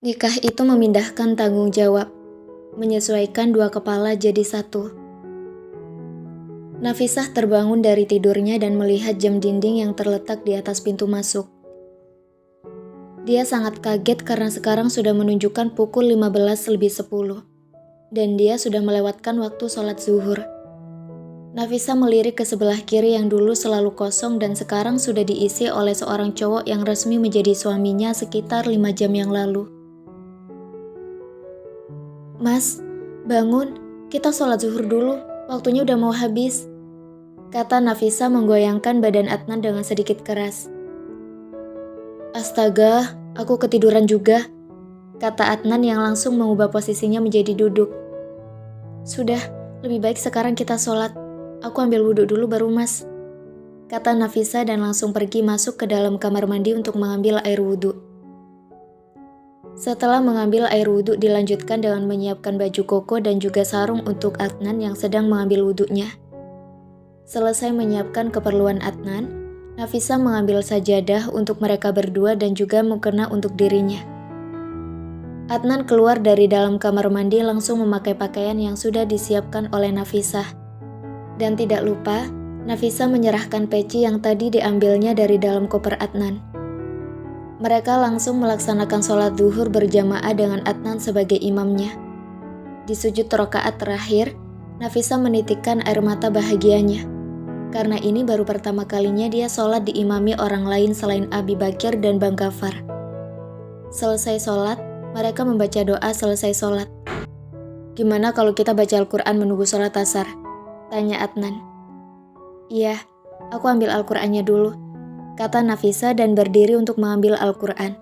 Nikah itu memindahkan tanggung jawab, menyesuaikan dua kepala jadi satu. Nafisah terbangun dari tidurnya dan melihat jam dinding yang terletak di atas pintu masuk. Dia sangat kaget karena sekarang sudah menunjukkan pukul 15:10 dan dia sudah melewatkan waktu sholat zuhur. Nafisah melirik ke sebelah kiri yang dulu selalu kosong dan sekarang sudah diisi oleh seorang cowok yang resmi menjadi suaminya sekitar 5 jam yang lalu. "Mas, bangun, kita sholat zuhur dulu, waktunya udah mau habis," kata Nafisah menggoyangkan badan Adnan dengan sedikit keras. "Astaga, aku ketiduran juga," kata Adnan yang langsung mengubah posisinya menjadi duduk. "Sudah, lebih baik sekarang kita sholat. Aku ambil wudhu dulu baru mas," kata Nafisah dan langsung pergi masuk ke dalam kamar mandi untuk mengambil air wudhu. Setelah mengambil air wudhu dilanjutkan dengan menyiapkan baju koko dan juga sarung untuk Adnan yang sedang mengambil wudhunya. Selesai menyiapkan keperluan Adnan, Nafisah mengambil sajadah untuk mereka berdua dan juga mukena untuk dirinya. Adnan keluar dari dalam kamar mandi langsung memakai pakaian yang sudah disiapkan oleh Nafisah. Dan tidak lupa, Nafisah menyerahkan peci yang tadi diambilnya dari dalam koper Adnan. Mereka langsung melaksanakan sholat zuhur berjamaah dengan Adnan sebagai imamnya. Di sujud rakaat terakhir, Nafisah menitikkan air mata bahagianya. Karena ini baru pertama kalinya dia sholat diimami orang lain selain Abi Bakar dan Bang Gafar. Selesai sholat, mereka membaca doa selesai sholat. "Gimana kalau kita baca Al-Quran menunggu sholat asar?" tanya Adnan. "Iya, aku ambil Al-Qurannya dulu," kata Nafisah dan berdiri untuk mengambil Al-Quran.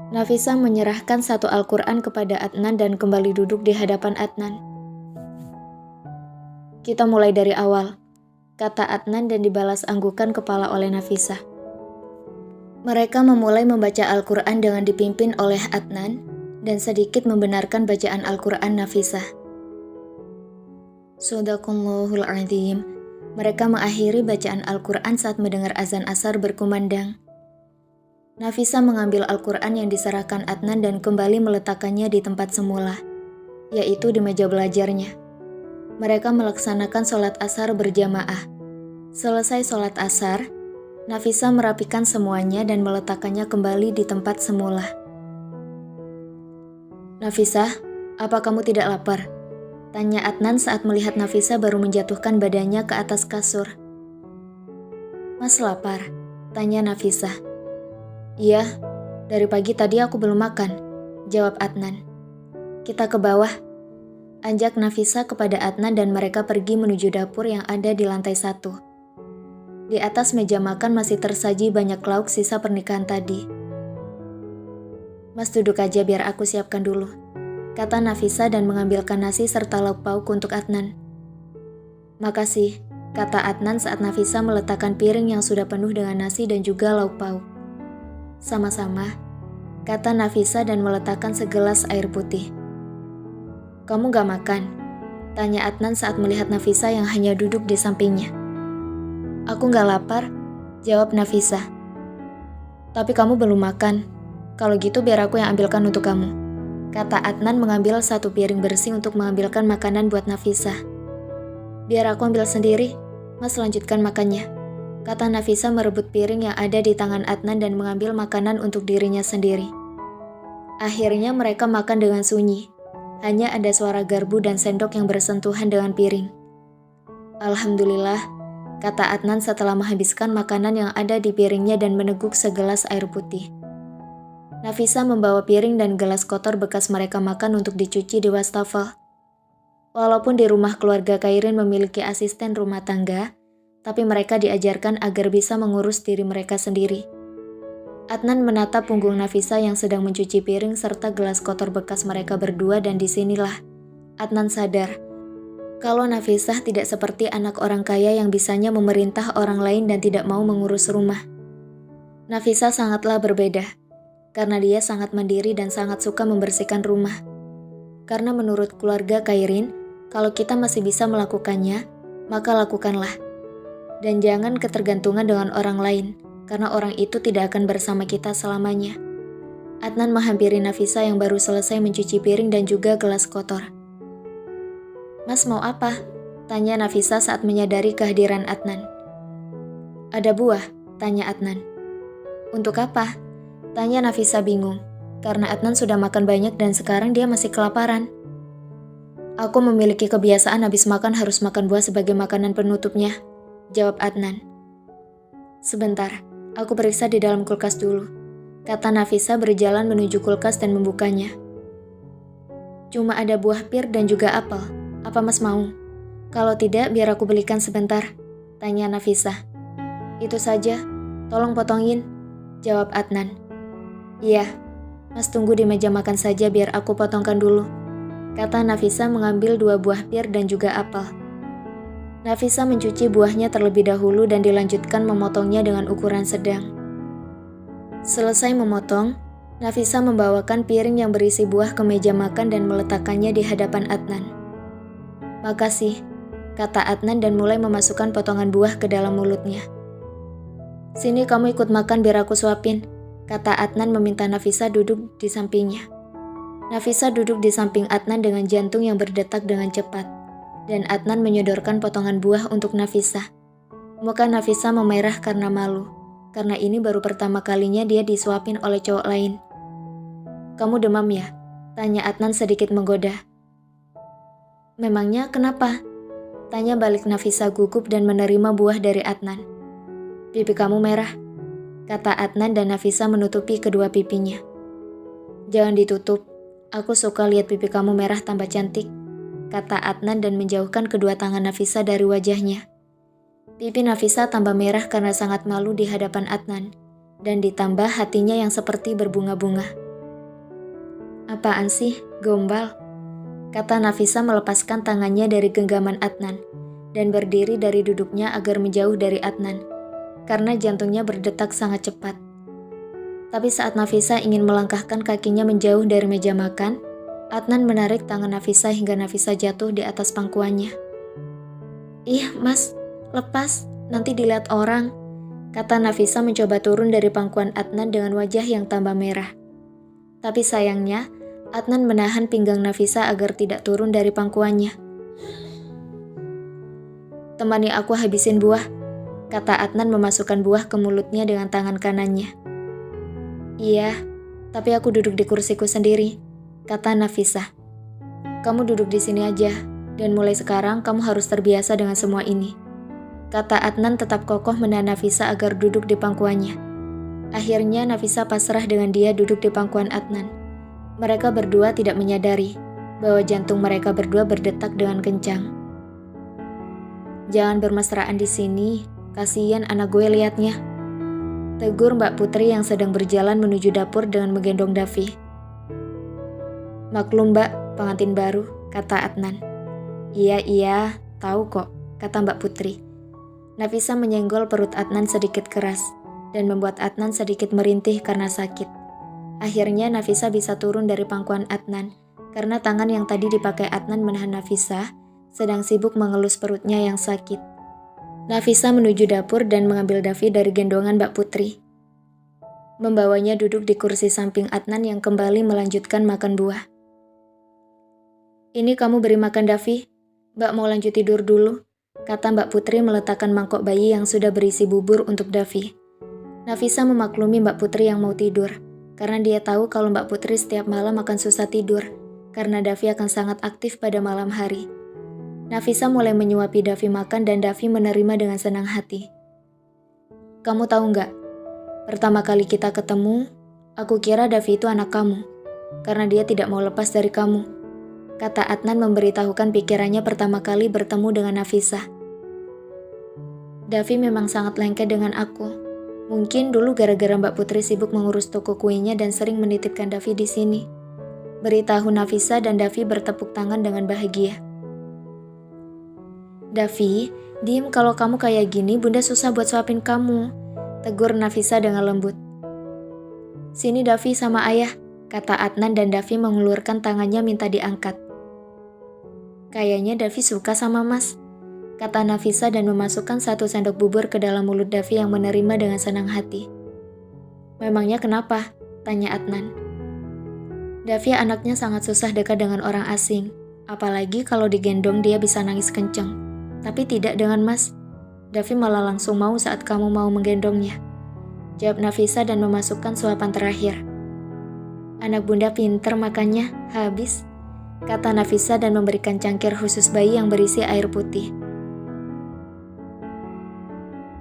Nafisah menyerahkan satu Al-Quran kepada Adnan dan kembali duduk di hadapan Adnan. "Kita mulai dari awal," kata Adnan dan dibalas anggukan kepala oleh Nafisah. Mereka memulai membaca Al-Quran dengan dipimpin oleh Adnan dan sedikit membenarkan bacaan Al-Quran Nafisah. Shadaqallahul Adzim. Mereka mengakhiri bacaan Al-Quran saat mendengar azan asar berkumandang. Nafisah mengambil Al-Quran yang diserahkan Adnan dan kembali meletakkannya di tempat semula, yaitu di meja belajarnya. Mereka melaksanakan sholat asar berjamaah. Selesai sholat asar, Nafisah merapikan semuanya dan meletakkannya kembali di tempat semula. "Nafisah, apa kamu tidak lapar?" tanya Adnan saat melihat Nafisah baru menjatuhkan badannya ke atas kasur. "Mas lapar?" tanya Nafisah. "Iya, dari pagi tadi aku belum makan," jawab Adnan. "Kita ke bawah," ajak Nafisah kepada Adnan dan mereka pergi menuju dapur yang ada di lantai 1. Di atas meja makan masih tersaji banyak lauk sisa pernikahan tadi. "Mas duduk aja biar aku siapkan dulu," kata Nafisah dan mengambilkan nasi serta lauk pauk untuk Adnan. "Makasih," kata Adnan saat Nafisah meletakkan piring yang sudah penuh dengan nasi dan juga lauk pauk. "Sama-sama," kata Nafisah dan meletakkan segelas air putih. "Kamu gak makan?" tanya Adnan saat melihat Nafisah yang hanya duduk di sampingnya. "Aku gak lapar," jawab Nafisah. "Tapi kamu belum makan. Kalau gitu biar aku yang ambilkan untuk kamu," kata Adnan mengambil satu piring bersih untuk mengambilkan makanan buat Nafisah. "Biar aku ambil sendiri, Mas lanjutkan makannya," kata Nafisah merebut piring yang ada di tangan Adnan dan mengambil makanan untuk dirinya sendiri. Akhirnya mereka makan dengan sunyi. Hanya ada suara garpu dan sendok yang bersentuhan dengan piring. "Alhamdulillah," kata Adnan setelah menghabiskan makanan yang ada di piringnya dan meneguk segelas air putih. Nafisah membawa piring dan gelas kotor bekas mereka makan untuk dicuci di wastafel. Walaupun di rumah keluarga Kairin memiliki asisten rumah tangga, tapi mereka diajarkan agar bisa mengurus diri mereka sendiri. Adnan menatap punggung Nafisah yang sedang mencuci piring serta gelas kotor bekas mereka berdua dan disinilah Adnan sadar kalau Nafisah tidak seperti anak orang kaya yang bisanya memerintah orang lain dan tidak mau mengurus rumah. Nafisah sangatlah berbeda, karena dia sangat mandiri dan sangat suka membersihkan rumah. Karena menurut keluarga Kairin, kalau kita masih bisa melakukannya, maka lakukanlah. Dan jangan ketergantungan dengan orang lain, karena orang itu tidak akan bersama kita selamanya. Adnan menghampiri Nafisa yang baru selesai mencuci piring dan juga gelas kotor. "Mas mau apa?" tanya Nafisa saat menyadari kehadiran Adnan. "Ada buah," tanya Adnan. "Untuk apa?" tanya Nafisa bingung, karena Adnan sudah makan banyak dan sekarang dia masih kelaparan. "Aku memiliki kebiasaan habis makan harus makan buah sebagai makanan penutupnya," jawab Adnan. "Sebentar, aku periksa di dalam kulkas dulu," kata Nafisa berjalan menuju kulkas dan membukanya. "Cuma ada buah pir dan juga apel. Apa Mas mau? Kalau tidak, biar aku belikan sebentar," tanya Nafisa. "Itu saja, tolong potongin," jawab Adnan. "Iya, Mas tunggu di meja makan saja biar aku potongkan dulu," kata Nafisa mengambil 2 buah pir dan juga apel. Nafisa mencuci buahnya terlebih dahulu dan dilanjutkan memotongnya dengan ukuran sedang. Selesai memotong, Nafisa membawakan piring yang berisi buah ke meja makan dan meletakkannya di hadapan Adnan. "Makasih," kata Adnan dan mulai memasukkan potongan buah ke dalam mulutnya. "Sini kamu ikut makan biar aku suapin," kata Adnan meminta Nafisa duduk di sampingnya. Nafisa duduk di samping Adnan dengan jantung yang berdetak dengan cepat, dan Adnan menyodorkan potongan buah untuk Nafisa. Muka Nafisa memerah karena malu, karena ini baru pertama kalinya dia disuapin oleh cowok lain. "Kamu demam ya?" tanya Adnan sedikit menggoda. "Memangnya kenapa?" tanya balik Nafisa gugup dan menerima buah dari Adnan. "Pipi kamu merah," kata Adnan dan Nafisa menutupi kedua pipinya. "Jangan ditutup, aku suka lihat pipi kamu merah tambah cantik," kata Adnan dan menjauhkan kedua tangan Nafisa dari wajahnya. Pipi Nafisa tambah merah karena sangat malu di hadapan Adnan, dan ditambah hatinya yang seperti berbunga-bunga. "Apaan sih, gombal?" kata Nafisa melepaskan tangannya dari genggaman Adnan, dan berdiri dari duduknya agar menjauh dari Adnan, karena jantungnya berdetak sangat cepat. Tapi saat Nafisa ingin melangkahkan kakinya menjauh dari meja makan, Adnan menarik tangan Nafisa hingga Nafisa jatuh di atas pangkuannya. "Ih, Mas, lepas, nanti dilihat orang," kata Nafisa mencoba turun dari pangkuan Adnan dengan wajah yang tambah merah. Tapi sayangnya, Adnan menahan pinggang Nafisa agar tidak turun dari pangkuannya. "Temani aku habisin buah," kata Adnan memasukkan buah ke mulutnya dengan tangan kanannya. "Iya, tapi aku duduk di kursiku sendiri," kata Nafisa. "Kamu duduk di sini aja, dan mulai sekarang kamu harus terbiasa dengan semua ini," kata Adnan tetap kokoh menahan Nafisa agar duduk di pangkuannya. Akhirnya Nafisa pasrah dengan dia duduk di pangkuan Adnan. Mereka berdua tidak menyadari bahwa jantung mereka berdua berdetak dengan kencang. "Jangan bermesraan di sini, kasihan anak gue liatnya," tegur Mbak Putri yang sedang berjalan menuju dapur dengan menggendong Davi. "Maklum Mbak, pengantin baru," kata Adnan. Iya, tahu kok," kata Mbak Putri. Nafisa menyenggol perut Adnan sedikit keras, dan membuat Adnan sedikit merintih karena sakit. Akhirnya Nafisa bisa turun dari pangkuan Adnan, karena tangan yang tadi dipakai Adnan menahan Nafisa, sedang sibuk mengelus perutnya yang sakit. Nafisa menuju dapur dan mengambil Davi dari gendongan Mbak Putri. Membawanya duduk di kursi samping Adnan yang kembali melanjutkan makan buah. "Ini kamu beri makan Davi, Mbak mau lanjut tidur dulu," kata Mbak Putri meletakkan mangkok bayi yang sudah berisi bubur untuk Davi. Nafisa memaklumi Mbak Putri yang mau tidur, karena dia tahu kalau Mbak Putri setiap malam akan susah tidur, karena Davi akan sangat aktif pada malam hari. Nafisa mulai menyuapi Davi makan dan Davi menerima dengan senang hati. "Kamu tahu nggak, pertama kali kita ketemu, aku kira Davi itu anak kamu, karena dia tidak mau lepas dari kamu," kata Adnan memberitahukan pikirannya pertama kali bertemu dengan Nafisa. "Davi memang sangat lengket dengan aku. Mungkin dulu gara-gara Mbak Putri sibuk mengurus toko kuenya dan sering menitipkan Davi di sini," beritahu Nafisa dan Davi bertepuk tangan dengan bahagia. "Davi, diem kalau kamu kayak gini bunda susah buat suapin kamu," tegur Nafisa dengan lembut. "Sini Davi sama ayah," kata Adnan dan Davi mengulurkan tangannya minta diangkat. "Kayaknya Davi suka sama Mas," kata Nafisa dan memasukkan 1 sendok bubur ke dalam mulut Davi yang menerima dengan senang hati. "Memangnya kenapa?" tanya Adnan. Davi anaknya sangat susah dekat dengan orang asing. Apalagi kalau digendong dia bisa nangis kenceng. Tapi tidak dengan Mas. Davi malah langsung mau saat kamu mau menggendongnya. Jawab Nafisa dan memasukkan suapan terakhir. Anak bunda pinter makannya, habis. Kata Nafisa dan memberikan cangkir khusus bayi yang berisi air putih.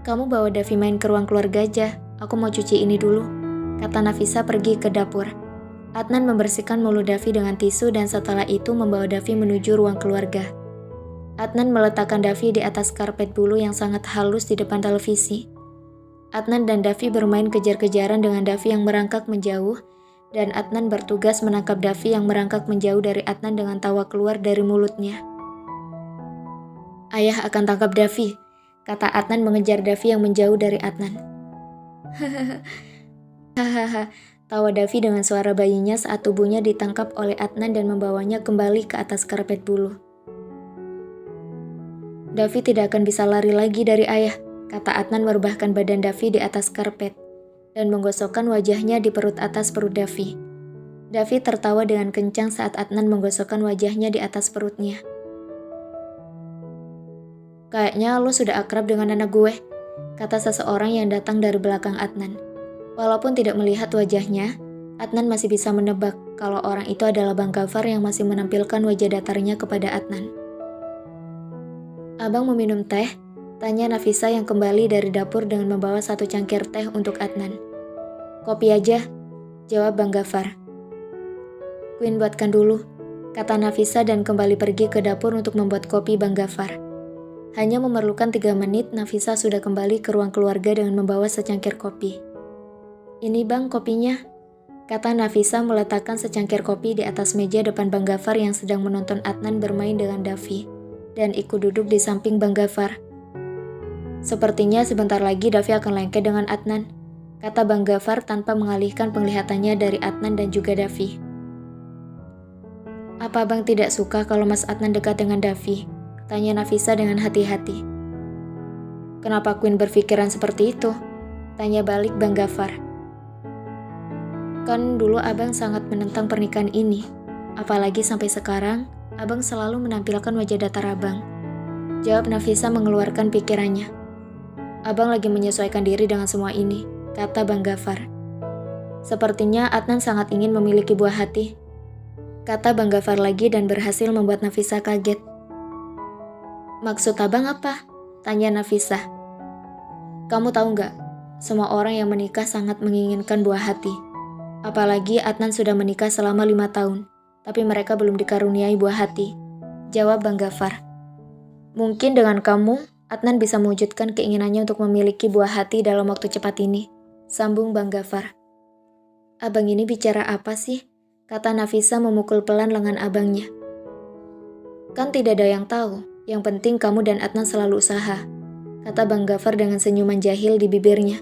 Kamu bawa Davi main ke ruang keluarga aja, aku mau cuci ini dulu. Kata Nafisa pergi ke dapur. Adnan membersihkan mulut Davi dengan tisu dan setelah itu membawa Davi menuju ruang keluarga. Adnan meletakkan Davi di atas karpet bulu yang sangat halus di depan televisi. Adnan dan Davi bermain kejar-kejaran dengan Davi yang merangkak menjauh, dan Adnan bertugas menangkap Davi yang merangkak menjauh dari Adnan dengan tawa keluar dari mulutnya. Ayah akan tangkap Davi, kata Adnan mengejar Davi yang menjauh dari Adnan. Hahaha. Tawa Davi dengan suara bayinya saat tubuhnya ditangkap oleh Adnan dan membawanya kembali ke atas karpet bulu. Davi tidak akan bisa lari lagi dari ayah, kata Adnan merebahkan badan Davi di atas karpet dan menggosokkan wajahnya di perut atas perut Davi. Davi tertawa dengan kencang saat Adnan menggosokkan wajahnya di atas perutnya. Kayaknya lo sudah akrab dengan anak gue, kata seseorang yang datang dari belakang Adnan. Walaupun tidak melihat wajahnya, Adnan masih bisa menebak kalau orang itu adalah Bang Gafar yang masih menampilkan wajah datarnya kepada Adnan. Abang mau minum teh? Tanya Nafisa yang kembali dari dapur dengan membawa satu cangkir teh untuk Adnan. Kopi aja, jawab Bang Gafar. Queen buatkan dulu, kata Nafisa dan kembali pergi ke dapur untuk membuat kopi Bang Gafar. Hanya memerlukan 3 menit, Nafisa sudah kembali ke ruang keluarga dengan membawa secangkir kopi. Ini bang kopinya, kata Nafisa meletakkan secangkir kopi di atas meja depan Bang Gafar yang sedang menonton Adnan bermain dengan Davi, dan ikut duduk di samping Bang Gafar. Sepertinya sebentar lagi Davi akan lengket dengan Adnan, kata Bang Gafar tanpa mengalihkan penglihatannya dari Adnan dan juga Davi. Apa abang tidak suka kalau Mas Adnan dekat dengan Davi? Tanya Nafisa dengan hati-hati. Kenapa Queen berpikiran seperti itu? Tanya balik Bang Gafar. Kan dulu abang sangat menentang pernikahan ini. Apalagi sampai sekarang, abang selalu menampilkan wajah datar abang. Jawab Nafisa mengeluarkan pikirannya. Abang lagi menyesuaikan diri dengan semua ini, kata Bang Gafar. Sepertinya Adnan sangat ingin memiliki buah hati, kata Bang Gafar lagi dan berhasil membuat Nafisa kaget. Maksud abang apa? Tanya Nafisa. Kamu tahu nggak, semua orang yang menikah sangat menginginkan buah hati. Apalagi Adnan sudah menikah selama 5 tahun, tapi mereka belum dikaruniai buah hati, jawab Bang Gafar. Mungkin dengan kamu, Adnan bisa mewujudkan keinginannya untuk memiliki buah hati dalam waktu cepat ini, sambung Bang Gafar. Abang ini bicara apa sih? Kata Nafisa memukul pelan lengan abangnya. Kan tidak ada yang tahu, yang penting kamu dan Adnan selalu usaha, kata Bang Gafar dengan senyuman jahil di bibirnya.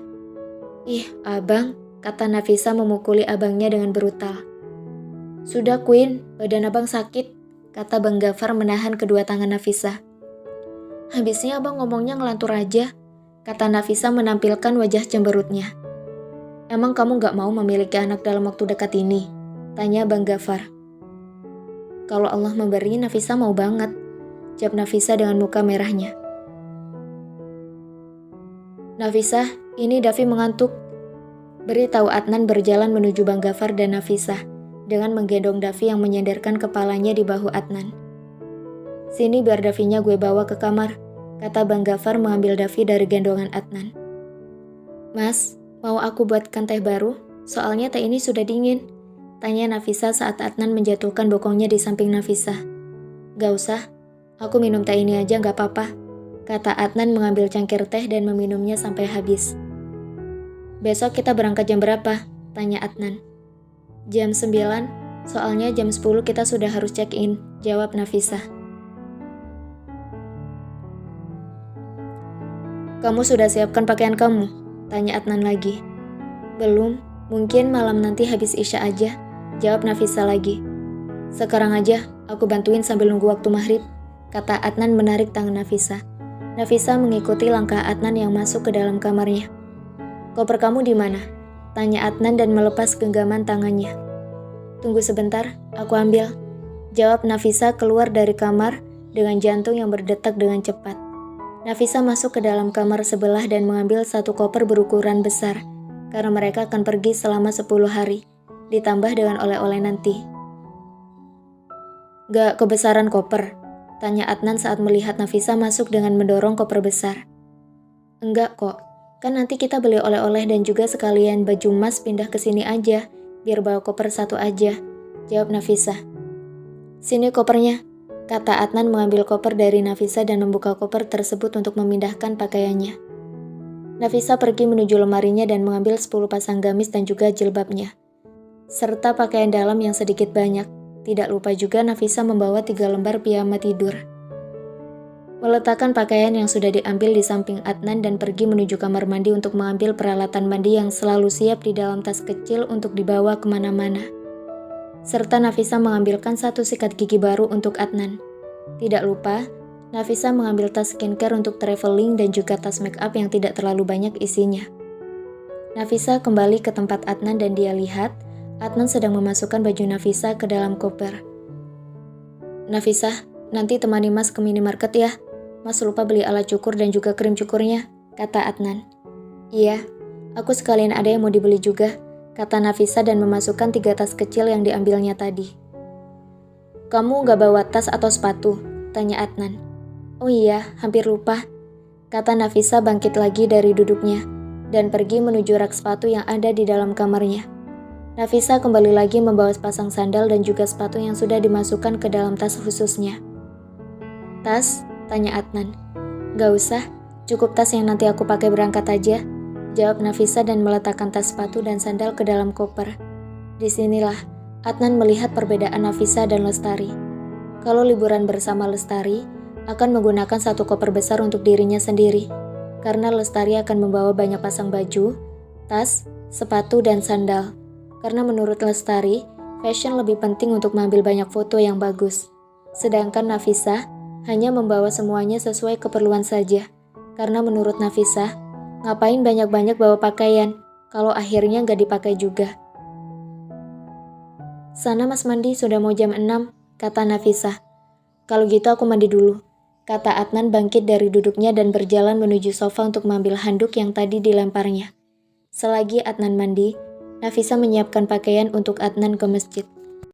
Ih, abang, kata Nafisa memukuli abangnya dengan brutal. Sudah Queen, badan abang sakit, kata Bang Gafar menahan kedua tangan Nafisa. Habisnya abang ngomongnya ngelantur aja, kata Nafisa menampilkan wajah cemberutnya. Emang kamu gak mau memiliki anak dalam waktu dekat ini? Tanya Bang Gafar. Kalau Allah memberi, Nafisa mau banget, jawab Nafisa dengan muka merahnya. Nafisa, ini Davi mengantuk. Beritahu Adnan berjalan menuju Bang Gafar dan Nafisa dengan menggendong Davi yang menyandarkan kepalanya di bahu Adnan. Sini biar Davinya gue bawa ke kamar, kata Bang Gafar mengambil Davi dari gendongan Adnan. Mas, mau aku buatkan teh baru? Soalnya teh ini sudah dingin, tanya Nafisa saat Adnan menjatuhkan bokongnya di samping Nafisa. Gak usah, aku minum teh ini aja gak apa-apa, kata Adnan mengambil cangkir teh dan meminumnya sampai habis. Besok kita berangkat jam berapa? Tanya Adnan. Jam 9, soalnya jam 10 kita sudah harus check-in, jawab Nafisa. Kamu sudah siapkan pakaian kamu? Tanya Adnan lagi. Belum, mungkin malam nanti habis Isya aja, jawab Nafisa lagi. Sekarang aja, aku bantuin sambil nunggu waktu maghrib, kata Adnan menarik tangan Nafisa. Nafisa mengikuti langkah Adnan yang masuk ke dalam kamarnya. Koper kamu di mana? Tanya Adnan dan melepas genggaman tangannya. Tunggu sebentar, aku ambil. Jawab Nafisa keluar dari kamar dengan jantung yang berdetak dengan cepat. Nafisa masuk ke dalam kamar sebelah dan mengambil satu koper berukuran besar, karena mereka akan pergi selama 10 hari, ditambah dengan oleh-oleh nanti. Gak kebesaran koper? Tanya Adnan saat melihat Nafisa masuk dengan mendorong koper besar. Enggak kok, kan nanti kita beli oleh-oleh dan juga sekalian baju mas pindah ke sini aja, biar bawa koper satu aja, jawab Nafisa. Sini kopernya, kata Adnan mengambil koper dari Nafisa dan membuka koper tersebut untuk memindahkan pakaiannya. Nafisa pergi menuju lemarinya dan mengambil 10 pasang gamis dan juga jilbabnya, serta pakaian dalam yang sedikit banyak. Tidak lupa juga Nafisa membawa 3 lembar piyama tidur. Meletakkan pakaian yang sudah diambil di samping Adnan dan pergi menuju kamar mandi untuk mengambil peralatan mandi yang selalu siap di dalam tas kecil untuk dibawa kemana-mana. Serta Nafisa mengambilkan 1 sikat gigi baru untuk Adnan. Tidak lupa, Nafisa mengambil tas skincare untuk traveling dan juga tas make up yang tidak terlalu banyak isinya. Nafisa kembali ke tempat Adnan dan dia lihat Adnan sedang memasukkan baju Nafisa ke dalam koper. Nafisa, nanti temani Mas ke minimarket ya. Mas lupa beli alat cukur dan juga krim cukurnya, kata Adnan. Iya, aku sekalian ada yang mau dibeli juga, kata Nafisa dan memasukkan 3 tas kecil yang diambilnya tadi. Kamu gak bawa tas atau sepatu? Tanya Adnan. Oh iya, hampir lupa, kata Nafisa bangkit lagi dari duduknya dan pergi menuju rak sepatu yang ada di dalam kamarnya. Nafisa kembali lagi membawa sepasang sandal dan juga sepatu yang sudah dimasukkan ke dalam tas khususnya. Tas? Tanya Adnan. Gak usah, cukup tas yang nanti aku pakai berangkat aja, jawab Nafisa dan meletakkan tas sepatu dan sandal ke dalam koper. Disinilah Adnan melihat perbedaan Nafisa dan Lestari. Kalau liburan bersama Lestari, akan menggunakan 1 koper besar untuk dirinya sendiri, karena Lestari akan membawa banyak pasang baju, tas, sepatu, dan sandal. Karena menurut Lestari, fashion lebih penting untuk mengambil banyak foto yang bagus. Sedangkan Nafisa hanya membawa semuanya sesuai keperluan saja. Karena menurut Nafisa, ngapain banyak-banyak bawa pakaian kalau akhirnya nggak dipakai juga. Sana Mas mandi, sudah mau jam 6, kata Nafisa. Kalau gitu aku mandi dulu, kata Adnan bangkit dari duduknya dan berjalan menuju sofa untuk mengambil handuk yang tadi dilemparnya. Selagi Adnan mandi, Nafisa menyiapkan pakaian untuk Adnan ke masjid.